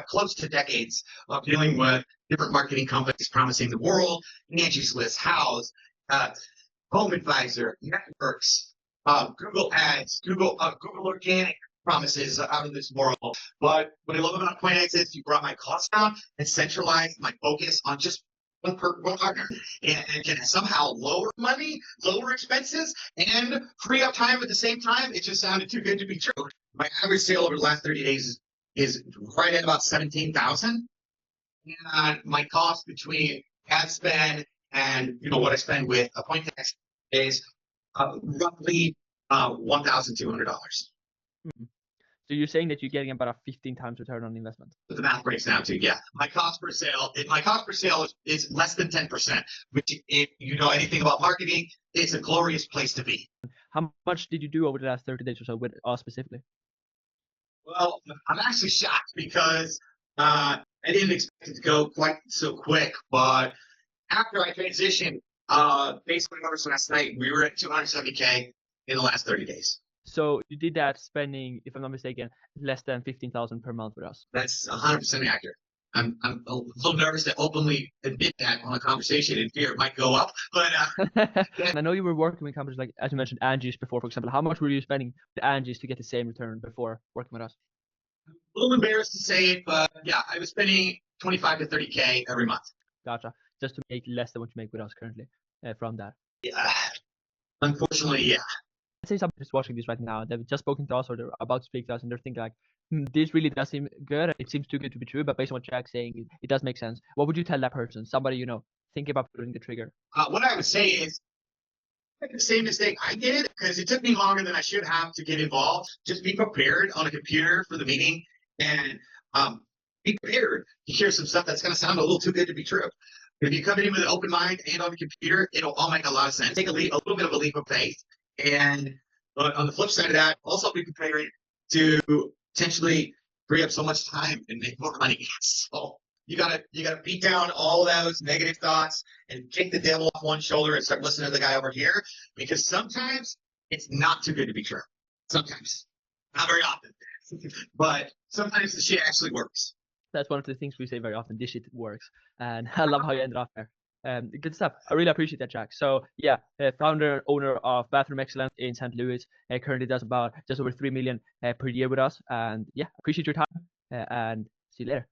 close to decades of dealing with different marketing companies promising the world, Angie's List, House, Home Advisor, networks, Google Ads, Google Organic promises out of this world. But what I love about CoinEx is you brought my costs down and centralized my focus on just one partner, and can somehow lower money, lower expenses, and free up time at the same time. It just sounded too good to be true. My average sale over the last 30 days is right at about 17,000, and my cost between ad spend and what I spend with a CoinEx is roughly $1,200. So you're saying that you're getting about a 15 times return on investment. But the math breaks down to, yeah. My cost per sale is less than 10%, which, if you know anything about marketing, it's a glorious place to be. How much did you do over the last 30 days or so with us specifically? Well, I'm actually shocked because I didn't expect it to go quite so quick. But after I transitioned, basically last night, we were at 270K in the last 30 days. So you did that spending, if I'm not mistaken, less than 15,000 per month with us. That's 100% accurate. I'm a little nervous to openly admit that on a conversation in fear it might go up. But I know you were working with companies like, as you mentioned, Angie's before, for example. How much were you spending with Angie's to get the same return before working with us? I'm a little embarrassed to say it, but yeah, I was spending 25 to 30K every month. Gotcha. Just to make less than what you make with us currently from that. Yeah, unfortunately, yeah. Let's say somebody is watching this right now, they've just spoken to us or they're about to speak to us and they're thinking like, this really does seem good. It seems too good to be true, but based on what Jack's saying, it does make sense. What would you tell that person? Somebody, thinking about pulling the trigger. What I would say is, make the same mistake I did, because it took me longer than I should have to get involved. Just be prepared on a computer for the meeting, and be prepared to hear some stuff that's going to sound a little too good to be true. If you come in with an open mind and on the computer, it'll all make a lot of sense. Take a little bit of a leap of faith. And on the flip side of that, also be prepared to potentially free up so much time and make more money. So you gotta beat down all those negative thoughts and kick the devil off one shoulder and start listening to the guy over here, because sometimes it's not too good to be true. Sometimes, not very often, but sometimes the shit actually works. That's one of the things we say very often. This shit works, and I love how you ended off there. Good stuff. I really appreciate that, Jack. So yeah, founder and owner of Bathroom Excellence in St. Louis, currently does about just over 3 million per year with us. And yeah, appreciate your time and see you later.